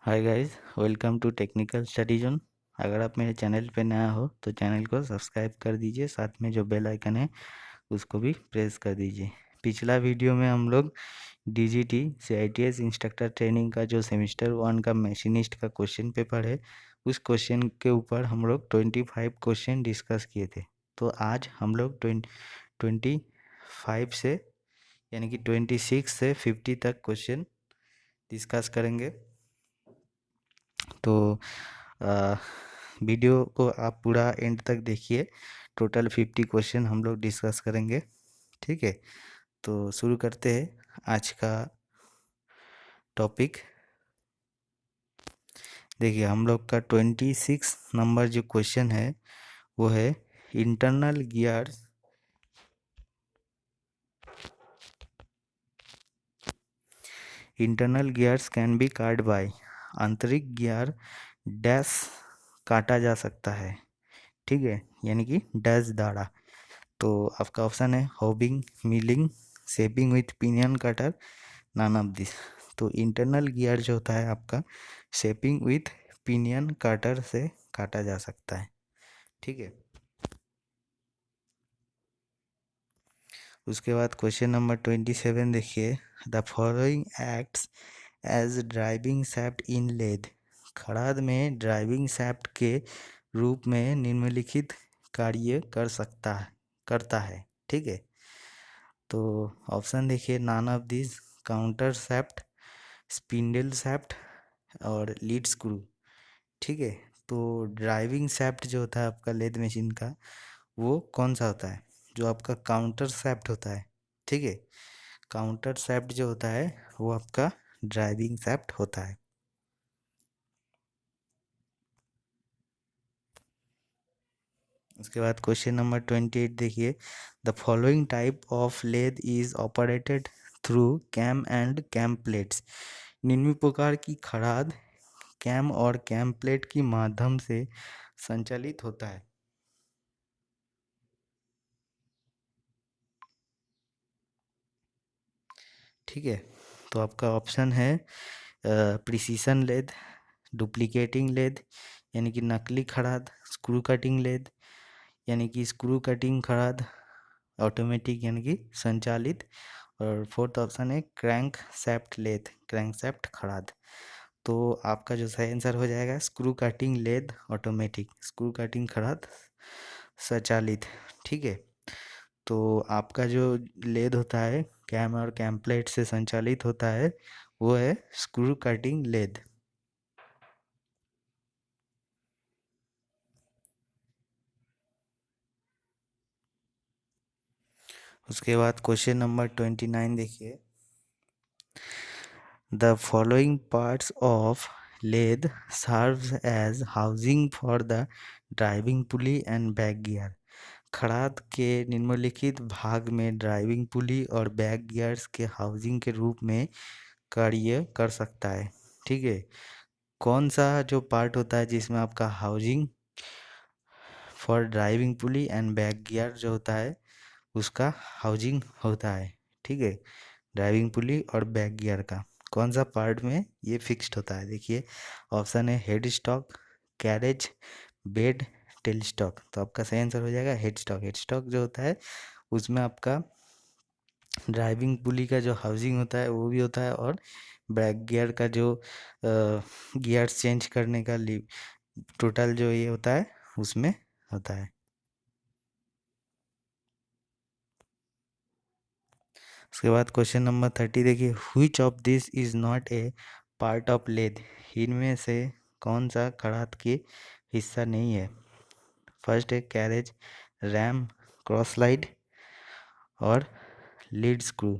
Hi guys, welcome to technical study zone. अगर आप मेरे चैनल पे नया हो तो चैनल को सब्सक्राइब कर दीजिए, साथ में जो बेल आइकन है उसको भी प्रेस कर दीजिए। पिछला वीडियो में हम लोग डीजीटी सीआईटीएस इंस्ट्रक्टर ट्रेनिंग का जो सेमेस्टर 1 का मशीनिस्ट का क्वेश्चन पेपर है, उस क्वेश्चन के ऊपर हम लोग 25 क्वेश्चन डिस्कस किए थे। तो आज हम लोग 25 से यानी कि 26 से 50 तक क्वेश्चन डिस्कस करेंगे। तो आ, वीडियो को आप पूरा एंड तक देखिए। टोटल 50 क्वेश्चन हम लोग डिस्कस करेंगे, ठीक है। तो शुरू करते हैं आज का टॉपिक। देखिए, हम लोग का 26 नंबर जो क्वेश्चन है वो है internal gears can be cut by. आंतरिक गियर डैश काटा जा सकता है, ठीक है, यानी कि डैश द्वारा। तो आपका ऑप्शन है hobbing, milling, shaping with pinion cutter, none of this. तो इंटरनल गियर जो होता है आपका शेपिंग विथ पिनियन कटर से काटा जा सकता है, ठीक है। उसके बाद क्वेश्चन नंबर 27 देखिए। The following acts as driving shaft in lathe. खड़ाद में ड्राइविंग सैफ्ट के रूप में निम्नलिखित कार्य करता है, ठीक है। तो ऑप्शन देखिए, none of this, counter shaft, spindle shaft और लीड स्क्रू, ठीक है। तो ड्राइविंग सैफ्ट जो होता है आपका लेद मशीन का, वो कौन सा होता है? जो आपका काउंटर सैफ्ट होता है, ठीक है। काउंटर सैफ्ट जो होता है वो आपका ड्राइविंग सैफ्ट होता है। उसके बाद क्वेश्चन नंबर 28 देखिए। The following type of lathe is operated through cam and cam plates. निम्न प्रकार की खड़ाद कैम और कैम प्लेट की माध्यम से संचालित होता है, ठीक है। तो आपका ऑप्शन है प्रिसीशन लेद, डुप्लीकेटिंग लेद यानी कि नकली खड़ाद, स्क्रू कटिंग लेद यानी कि स्क्रू कटिंग खड़ाद, ऑटोमेटिक यानी कि संचालित, और फोर्थ ऑप्शन है crankshaft lathe, crankshaft खड़ाद। तो आपका जो सही आंसर हो जाएगा screw cutting lathe automatic, screw cutting खड़ाद स्वचालित, ठीक है। तो आपका जो लेद होता है कैम और कैम प्लेट से संचालित होता है वो है स्क्रू कटिंग लेद। उसके बाद क्वेश्चन नंबर 29 देखिए। The following parts of lathe serves as housing for the driving pulley and back gear. खड़ाद के निम्नलिखित भाग में ड्राइविंग पुली और बैक गियर्स के हाउसिंग के रूप में कार्य कर सकता है, ठीक है। कौन सा जो पार्ट होता है जिसमें आपका housing for driving pulley and back gear जो होता है उसका हाउसिंग होता है, ठीक है। ड्राइविंग पुली और बैक गियर का कौन सा पार्ट में ये फिक्स्ड होता है? देखिए, ऑप्शन है head stock, carriage, bed, tell stock. तो आपका सही आंसर हो जाएगा हेड स्टॉक। हेड स्टॉक जो होता है उसमें आपका ड्राइविंग पुली का जो हाउसिंग होता है वो भी होता है, और बैक गियर का जो गियर चेंज करने का टोटल जो ये होता है उसमें होता है। उसके बाद क्वेश्चन नंबर 30 देखिए। Which of this is not a part of lathe. इनमें से कौन सा खड़ात की हिस्सा नहीं है? फर्स्ट है कैरेज, रैम, क्रॉस स्लाइड और लीड स्क्रू।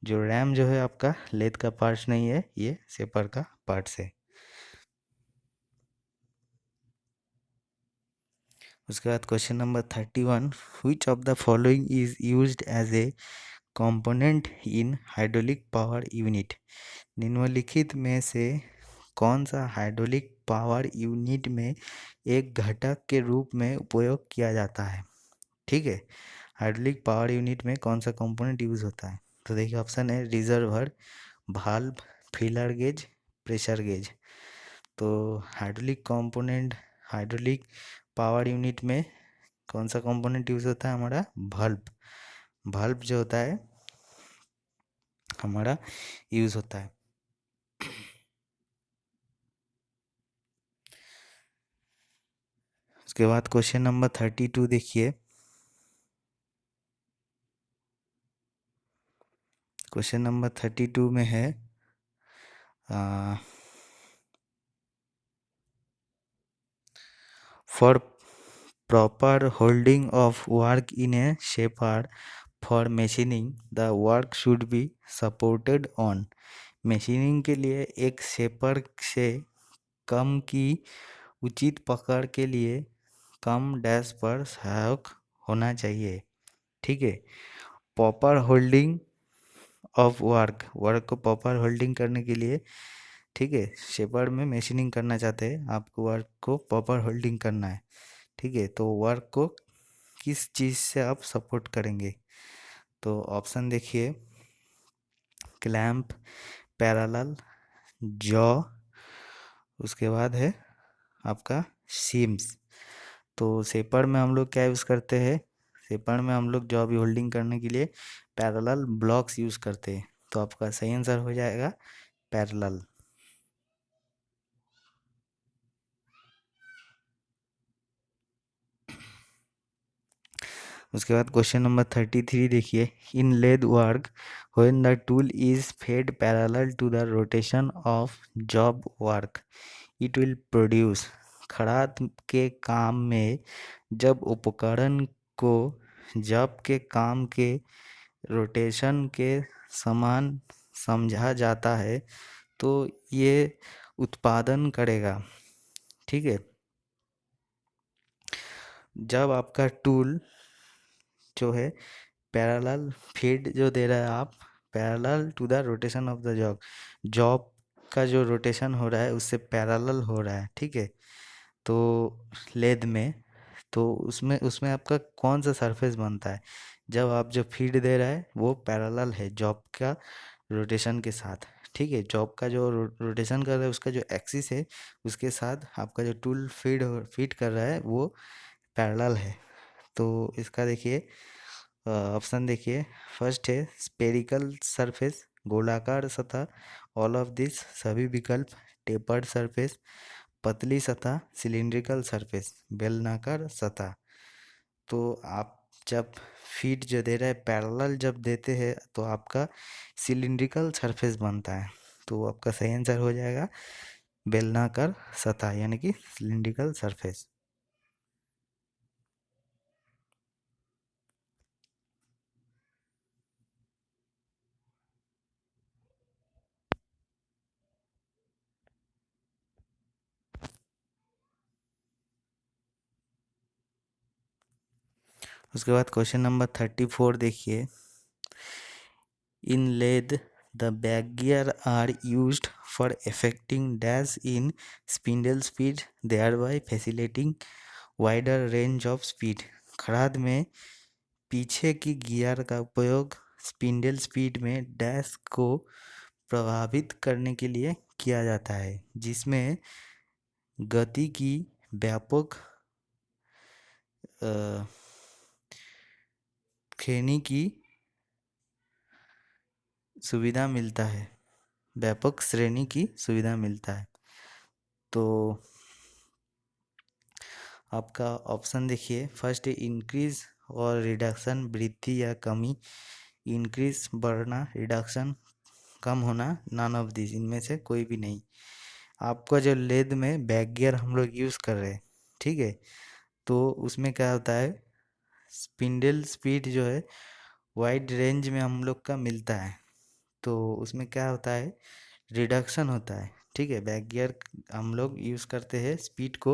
जो रैम जो है आपका लेद का पार्ट नहीं है, ये सेपर का पार्ट है। उसके बाद question number 31। Which of the following is used as a component in hydraulic power unit. निम्नलिखित में से कौन सा हाइड्रोलिक पावर यूनिट में एक घटक के रूप में उपयोग किया जाता है, ठीक है। हाइड्रोलिक पावर यूनिट में कौन सा कंपोनेंट यूज होता है? तो देखिए, ऑप्शन है reservoir, valve, feeler gauge, pressure gauge. तो हाइड्रोलिक पावर यूनिट में कौन सा कंपोनेंट यूज़ होता है हमारा? बल्ब जो होता है हमारा यूज़ होता है। उसके बाद क्वेश्चन नंबर 32 देखिए। क्वेश्चन नंबर 32 में है for proper holding of work in A shaper for machining the work should be supported on. Machining के लिए एक शेपर से कम की उचित पकड़ के लिए कम डैश पर सहायक होना चाहिए। ठीक है। प्रॉपर होल्डिंग ऑफ वर्क को प्रॉपर होल्डिंग करने के लिए, ठीक है, शेपर में मशीनिंग करना चाहते हैं, आपको वर्क को प्रॉपर होल्डिंग करना है। ठीक है, तो वर्क को किस चीज़ से आप सपोर्ट करेंगे? तो ऑप्शन देखिए, क्लैंप, पैरेलल, जॉ, उसके बाद है आपका सीम्स। तो शेपर में हम लोग क्या यूज़ करते हैं? शेपर में हम लोग जॉ भी होल्डिंग करने के लिए पैरेलल ब्लॉक्स यूज़ करते हैं। तो आपका सही आंसर हो जाएगा पैरेलल। उसके बाद क्वेश्चन नंबर 33 देखिए। In lathe work when the tool is fed parallel to the rotation of job work it will produce. खड़ात के काम में जब उपकरण को जॉब के काम के रोटेशन के समान समझा जाता है तो ये उत्पादन करेगा। ठीक है, जब आपका टूल जो है पैरेलल फीड जो दे रहा है, आप parallel to the rotation of the job, job का जो रोटेशन हो रहा है उससे पैरेलल हो रहा है। ठीक है, तो लेद में, तो उसमें उसमें आपका कौन सा सरफेस बनता है? जब आप जो फीड दे रहा है वो पैरेलल है जॉब का रोटेशन के साथ। ठीक है, जॉब का जो रोटेशन कर रहा है उसका जो एक्सिस है उसके साथ आपका जो टूल फीड कर रहा है वो पैरेलल है। तो इसका देखिए ऑप्शन देखिए। फर्स्ट है स्पेरिकल सरफेस, गोलाकार सतह, ऑल ऑफ दिस सभी विकल्प, टेपर्ड सरफेस, पतली सतह, सिलिंड्रिकल सरफेस, बेलनाकार सतह। तो आप जब फीड जो दे रहे हैं पैरेलल जब देते हैं तो आपका सिलिंड्रिकल सरफेस बनता है। तो आपका सही आंसर हो जाएगा बेलनाकार सतह यानी कि सिलिंड्रिकल सरफेस। उसके बाद क्वेश्चन नंबर 34 देखिए। In lathe the back gear are used for effecting dash in spindle speed thereby facilitating wider range of speed। खड़ाद में पीछे की गियर का उपयोग स्पिंडल स्पीड में डैश को प्रभावित करने के लिए किया जाता है, जिसमें गति की व्यापक श्रेणी की सुविधा मिलता है, व्यापक श्रेणी की सुविधा मिलता है। तो आपका ऑप्शन देखिए। फर्स्ट है इंक्रीज और रिडक्शन, वृद्धि या कमी। इंक्रीज बढ़ना, रिडक्शन कम होना, नन ऑफ दिस इनमें से कोई भी नहीं। आपका जो लेद में बैक गियर हम लोग यूज़ कर रहे हैं, ठीक है, तो उसमें क्या होता है स्पिंडल स्पीड जो है वाइड रेंज में हम लोग का मिलता है। तो उसमें क्या होता है रिडक्शन होता है। ठीक है, बैक गियर हम लोग यूज़ करते हैं स्पीड को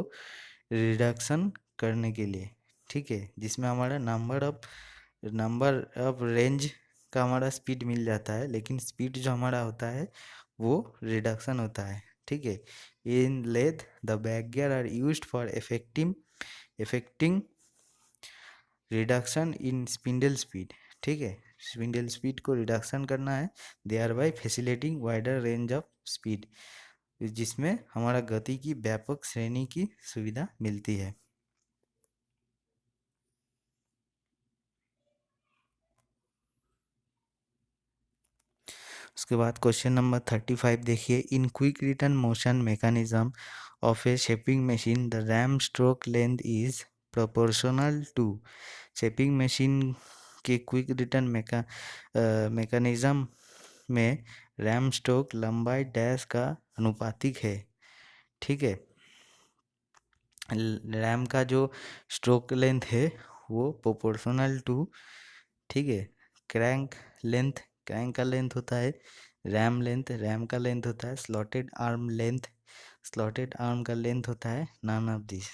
रिडक्शन करने के लिए। ठीक है, जिसमें हमारा नंबर ऑफ रेंज का हमारा स्पीड मिल जाता है, लेकिन स्पीड जो हमारा होता है वो रिडक्शन होता है। ठीक है, in lathe the back gear are used for effecting reduction in spindle speed. ठीक है, स्पिंडल स्पीड को रिडक्शन करना है, they are by facilitating wider range of speed. जिसमें हमारा गति की व्यापक श्रेणी की सुविधा मिलती है। उसके बाद क्वेश्चन नंबर 35 देखिए, in quick return motion mechanism of a shaping machine the ram stroke length is proportional to. Shaping machine के क्विक रिटर्न मैकेनिज्म में रैम स्ट्रोक लंबाई डैश का अनुपातिक है। ठीक है, रैम का जो स्ट्रोक लेंथ है वो प्रोपोर्शनल टू, ठीक है, क्रैंक लेंथ, क्रैंक का लेंथ होता है रैम लेंथ, रैम का लेंथ होता है slotted arm length, slotted arm का लेंथ होता है नन ऑफ दिस।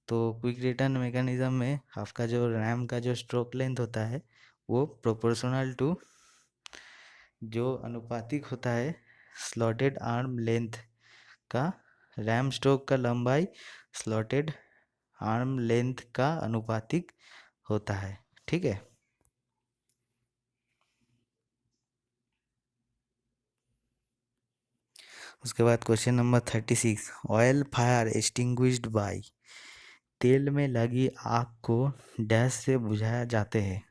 तो क्विक रिटर्न मैकेनिज्म में आपका जो रैम का जो स्ट्रोक लेंथ होता है वो प्रोपोर्शनल टू, जो अनुपातिक होता है स्लॉटेड आर्म लेंथ का, रैम स्ट्रोक का लंबाई स्लॉटेड आर्म लेंथ का अनुपातिक होता है। ठीक है, उसके बाद question number 36, oil fire extinguished by. तेल में लगी आग को डैश से बुझाया जाते हैं।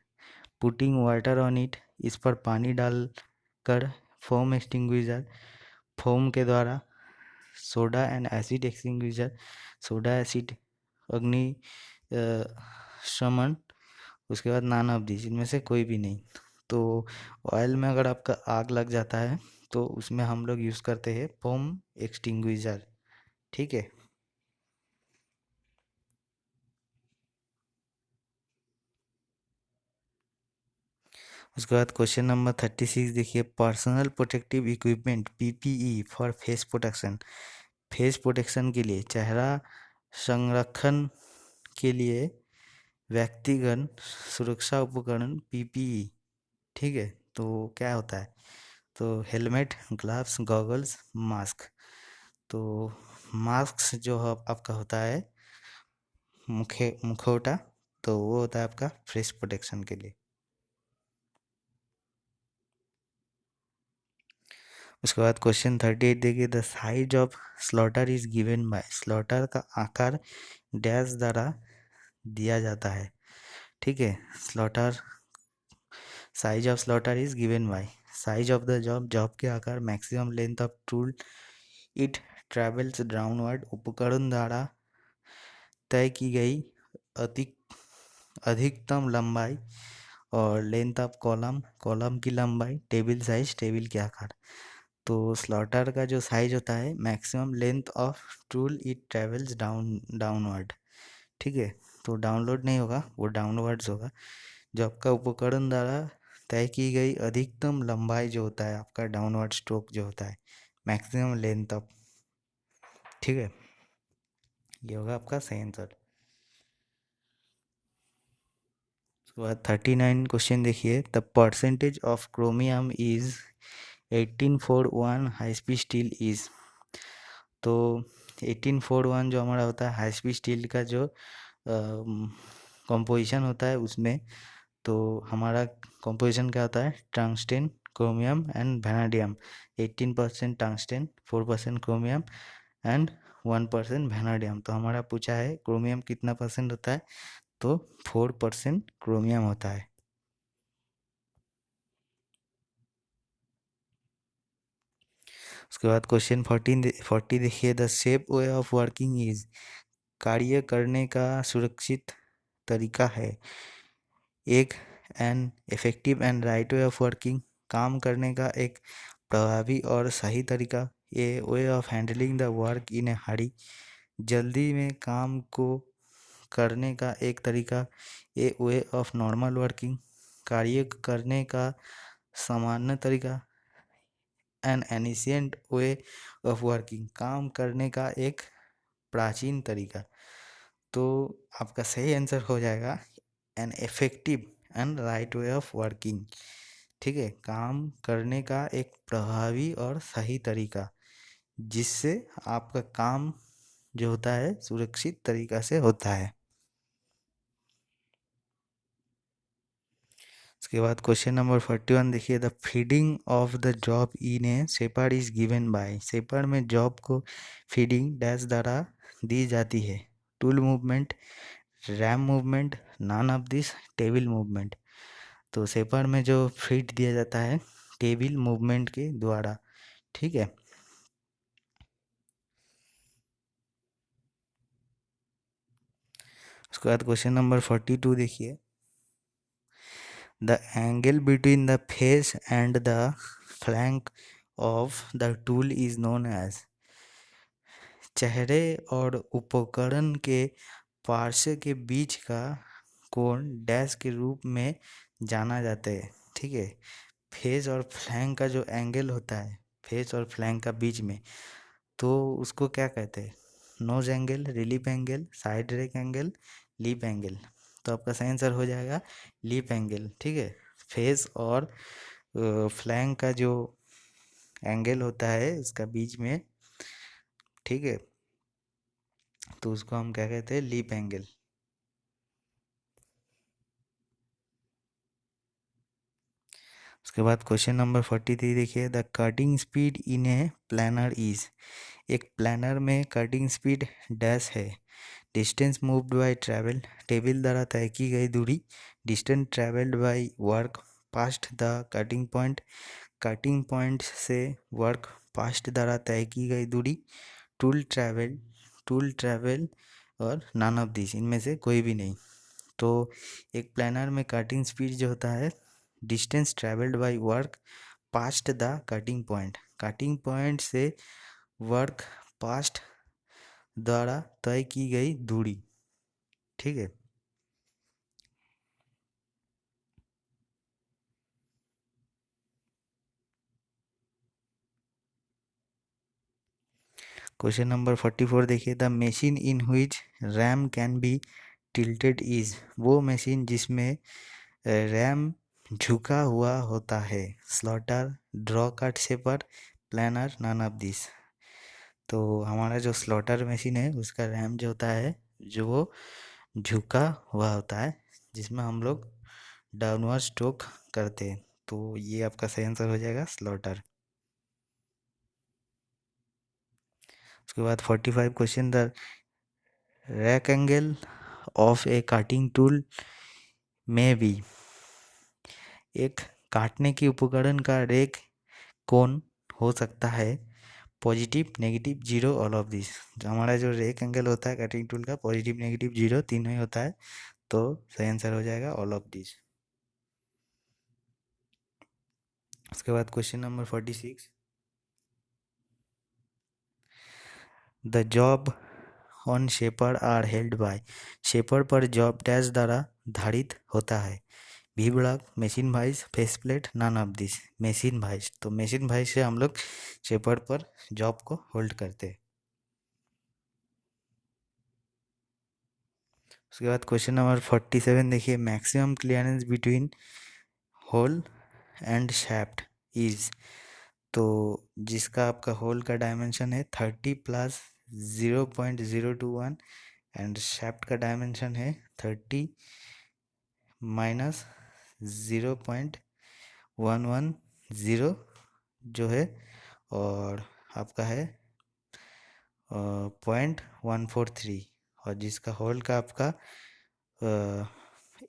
पुटिंग वाटर ऑन इट, इस पर पानी डालकर। फोम एक्सटिंग्विशर, फोम के द्वारा। Soda and acid extinguisher, soda acid अग्नि शमन। उसके बाद नॉन ऑफ दिस, इनमें से कोई भी नहीं। तो ऑयल में अगर आपका आग लग जाता है तो उसमें हम लोग यूज़ करते हैं फोम एक्सटिंग्विशर। ठीक है, उसके बाद क्वेश्चन नंबर 36 देखिए, personal protective equipment PPE for face protection. Face protection के लिए, चेहरा संरक्षण के लिए व्यक्तिगत सुरक्षा उपकरण पीपीई। ठीक है, तो क्या होता है, तो हेलमेट, ग्लव्स, गॉगल्स, मास्क। तो मास्क जो आपका होता है मुखौटा, तो वो होता है आपका फेस प्रोटेक्शन के लिए। उसके बाद क्वेश्चन 38 देखिए, the size of slaughter is given bye. Slaughter का आकार डैश द्वारा दिया जाता है। ठीक है, slaughter, size of slaughter is given bye size of the job, job के आकार, maximum length of tool it travels downward, उपकरण द्वारा तय की गई अधिक अधिकतम लंबाई, और लेंथ ऑफ कॉलम, कॉलम की लंबाई, टेबल साइज, टेबल के आकार। तो स्लॉटर का जो साइज होता है maximum length of tool it travels downward. ठीक है, तो डाउनलोड नहीं होगा, वो डाउनवर्ड्स होगा। जो आपका उपकरण द्वारा तय की गई अधिकतम लंबाई जो होता है आपका डाउनवर्ड स्ट्रोक जो होता है मैक्सिमम लेंथ ऑफ। ठीक है, ये होगा आपका सही आंसर। उसके बाद 39 क्वेश्चन देखिए, the percentage of chromium is 1841 high speed steel is. तो 1841 जो हमारा होता है हाई स्पीड स्टील का जो कंपोजिशन होता है उसमें, तो हमारा कंपोजिशन क्या होता है, टंगस्टेन, chromium and vanadium. 18% टंगस्टेन, 4% chromium and 1% vanadium. तो हमारा पूछा है क्रोमियम कितना परसेंट होता है, तो 4% क्रोमियम होता है। उसके बाद क्वेश्चन 40 देखिए, the safe way of working is. कार्य करने का सुरक्षित तरीका है। एक, an effective and right way of working, काम करने का एक प्रभावी और सही तरीका। A way of handling the work in a hurry, जल्दी में काम को करने का एक तरीका। A way of normal working, कार्य करने का सामान्य तरीका। An efficient way of working, काम करने का एक प्राचीन तरीका। तो आपका सही आंसर हो जाएगा N effective and right way of working. ठीक है, काम करने का एक प्रभावी और सही तरीका जिससे आपका काम जो होता है सुरक्षित तरीका से होता है। उसके बाद क्वेश्चन नंबर 41 देखिए, the feeding of the job in a shaper is given by. Shaper में जॉब को फीडिंग डैश द्वारा दी जाती है। Tool movement, ram movement, none of this, table movement. तो शेपर्ड में जो फीड दिया जाता है टेबल मूवमेंट के द्वारा, ठीक है। उसके बाद क्वेश्चन नंबर 42 देखिए, the angle between the face and the flank of the tool is known as. चेहरे और उपकरण के पार्श्व के बीच का कोण डैश के रूप में जाना जाता है, ठीक है। फेस और फ्लैंक का जो एंगल होता है, फेस और फ्लैंक का बीच में, तो उसको क्या कहते हैं? Nose angle, relief angle, side rake angle, lip angle. तो आपका सही आंसर हो जाएगा लीप एंगल, ठीक है। फेस और फ्लैंक का जो एंगल होता है उसका बीच में, ठीक है, तो उसको हम क्या कहते हैं? Lip angle. उसके बाद क्वेश्चन नंबर 43 देखिए, the cutting speed in a planer is. एक प्लानर में कटिंग स्पीड डैश है। Distance moved by travel, table द्वारा तय की गई दूरी। Distance travelled by work past the cutting point, cutting point से वर्क पास्ट द्वारा तय की गई दूरी। टूल ट्रैवल, टूल ट्रैवल और नॉन ऑफ दिस, इनमें से कोई भी नहीं। तो एक प्लानर में कटिंग स्पीड जो होता है distance travelled by work past the cutting point, cutting point से वर्क पास्ट द्वारा तय की गई दूरी, ठीक है। क्वेश्चन नंबर 44 देखिए, the machine in which ram can be tilted is. वो मशीन जिसमें रैम झुका हुआ होता है। Slotter, draw cut shaper, planer, none of this. तो हमारा जो स्लॉटर मशीन है उसका रैम जो होता है जो वो झुका हुआ होता है, जिसमें हम लोग डाउनवर्ड स्ट्रोक करते हैं। तो ये आपका सही आंसर हो जाएगा स्लॉटर। उसके बाद 45 question, the rack angle of A cutting tool में भी। एक काटने की उपकरण का रेक कोण हो सकता है positive, negative, zero, all of this. जो हमारा जो रेक एंगल होता है कटिंग टूल का, पॉजिटिव, नेगेटिव, जीरो तीनों ही होता है। तो सही आंसर हो जाएगा ऑल ऑफ दिस। उसके बाद question number 46, the job on shaper are held by. Shaper पर जॉब डैश द्वारा धारित होता है। V block, machine vice, face plate, none of this. Machine vice, तो मशीन वाइज से हम लोग शेपर पर जॉब को होल्ड करते हैं। उसके बाद क्वेश्चन नंबर 47 देखिए, maximum clearance between hole and shaft is. तो जिसका आपका होल का डायमेंशन है 30 प्लस 0.021 एंड शैफ्ट का डायमेंशन है 30 माइनस 0.110 जो है, और आपका है 0.143, और जिसका होल का आपका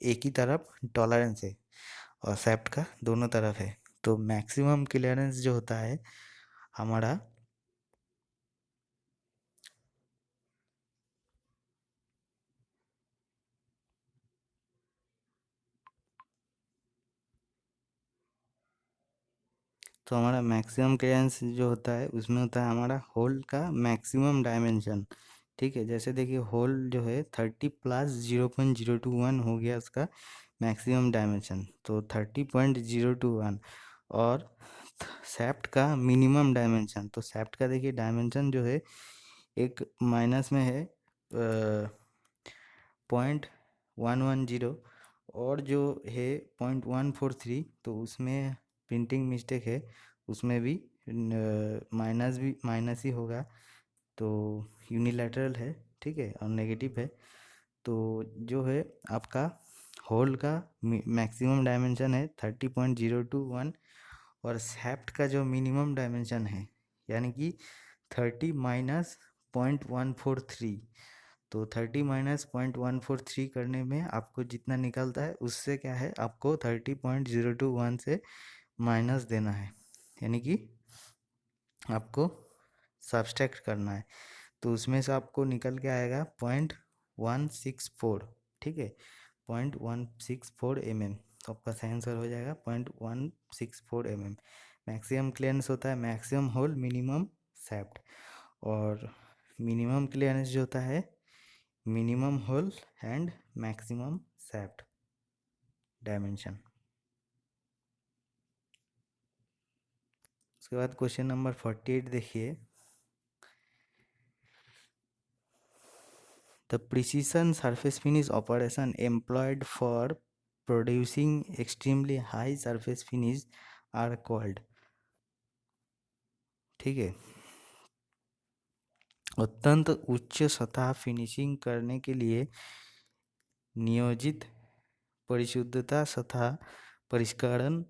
एक ही तरफ टॉलरेंस है और सेप्ट का दोनों तरफ है। तो मैक्सिमम क्लियरेंस जो होता है हमारा, तो हमारा मैक्सिमम क्लियरेंस जो होता है उसमें होता है हमारा होल का मैक्सिमम डायमेंशन, ठीक है। जैसे देखिए होल जो है 30 प्लस 0.021 हो गया उसका मैक्सिमम डायमेंशन, तो 30.021। और सेप्ट का मिनिमम डायमेंशन, तो सेप्ट का देखिए डायमेंशन जो है एक माइनस में है 0.110, और जो है 0.143, तो उसमें प्रिंटिंग मिस्टेक है, उसमें भी माइनस भी माइनस ही होगा। तो यूनिलैटरल है, ठीक है, और नेगेटिव है। तो जो है आपका होल का मैक्सिमम डायमेंशन है 30.021 और सैफ्ट का जो मिनिमम डायमेंशन है यानी कि 30 माइनस 0.143, तो 30 माइनस 0.143 करने में आपको जितना निकलता है उससे क्या है आपको 30.021 से माइनस देना है, यानी कि आपको सब्सट्रैक्ट करना है। तो उसमें से आपको निकल के आएगा 0.164, ठीक है, 0.164 mm। तो आपका सही आंसर हो जाएगा 0.164 mm। मैक्सिमम क्लियरेंस होता है मैक्सिमम होल मिनिमम सैफ्ट, और मिनिमम क्लियरेंस जो होता है minimum hole and maximum shaft dimension. उसके बाद क्वेश्चन नंबर 48 देखिए। The precision surface finish operation employed for producing extremely high surface finish are called, ठीक है, अत्यंत उच्च सतह फिनिशिंग करने के लिए नियोजित परिशुद्धता सतह परिष्करण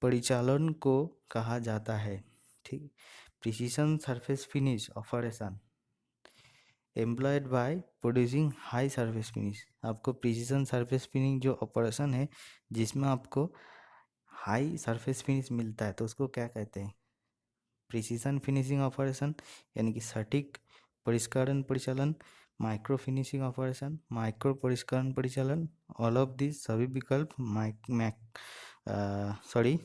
परिचालन को कहा जाता है, ठीक। Precision surface finish operation employed by producing high surface finish, आपको प्रिसीजन सरफेस फिनिश जो ऑपरेशन है जिसमें आपको हाई सरफेस फिनिश मिलता है तो उसको क्या कहते हैं, प्रिसीजन फिनिशिंग ऑपरेशन यानी कि सटीक परिष्करण परिचालन, माइक्रो फिनिशिंग ऑपरेशन माइक्रो परिष्करण परिचालन, ऑल ऑफ दिस सभी विकल्प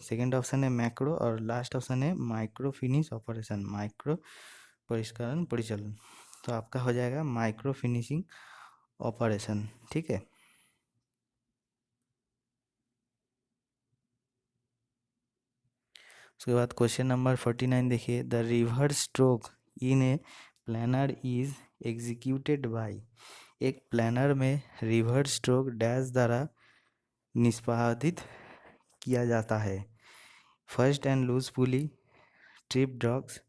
सेकेंड ऑप्शन है मैक्रो और लास्ट ऑप्शन है माइक्रो फिनिश ऑपरेशन माइक्रो परिष्करण परिचालन। तो आपका हो जाएगा माइक्रो फिनिशिंग ऑपरेशन, ठीक है। उसके बाद क्वेश्चन नंबर 49 देखिए। The reverse stroke in a planer is executed by, एक प्लानर में रिवर्स स्ट्रोक डैश द्वारा निष्पादित किया जाता है। First and loose pulley, trip dogs,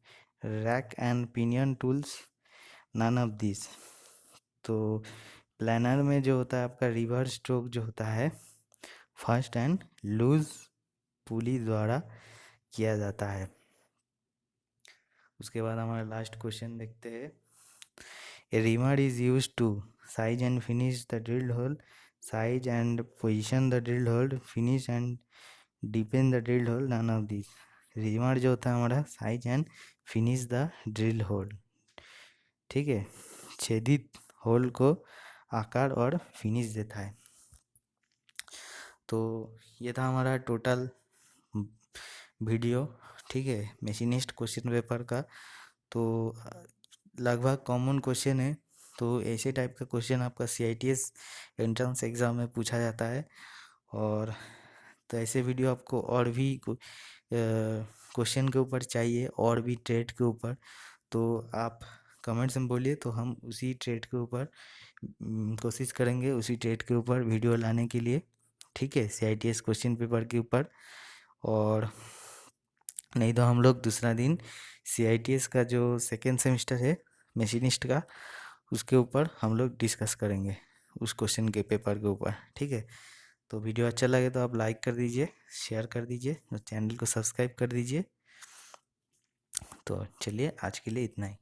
rack and pinion tools, none of this. तो प्लानर में जो होता है आपका रिवर्स स्ट्रोक जो होता है फर्स्ट एंड लूज पुली द्वारा किया जाता है। उसके बाद हमारा लास्ट क्वेश्चन देखते हैं। A reamer is use to size and finish the drilled hole, size and position the drilled hole, finish and deepen the drilled hole, none of this. Reamer जो होता है हमारा size and finish the drill hole, ठीक है, छेदित whole को आकार और finish देता है। तो ये था हमारा टोटल वीडियो, ठीक है, मशीनिस्ट क्वेश्चन पेपर का। तो लगभग कॉमन क्वेश्चन है, तो ऐसे टाइप का क्वेश्चन आपका CITS एंट्रेंस एग्ज़ाम में पूछा जाता है। और तो ऐसे वीडियो आपको और भी क्वेश्चन के ऊपर चाहिए और भी ट्रेड के ऊपर, तो आप कमेंट्स में बोलिए तो हम उसी ट्रेड के ऊपर कोशिश करेंगे उसी ट्रेड के ऊपर वीडियो लाने के लिए, ठीक है, CITS क्वेश्चन पेपर के ऊपर। और नहीं तो हम लोग दूसरा दिन CITS का जो सेकेंड सेमेस्टर है मशीनिस्ट का उसके ऊपर हम लोग डिस्कस करेंगे उस क्वेश्चन के पेपर के ऊपर, ठीक है। तो वीडियो अच्छा लगे तो आप लाइक कर दीजिए, शेयर कर दीजिए और चैनल को सब्सक्राइब कर दीजिए। तो चलिए आज के लिए इतना ही।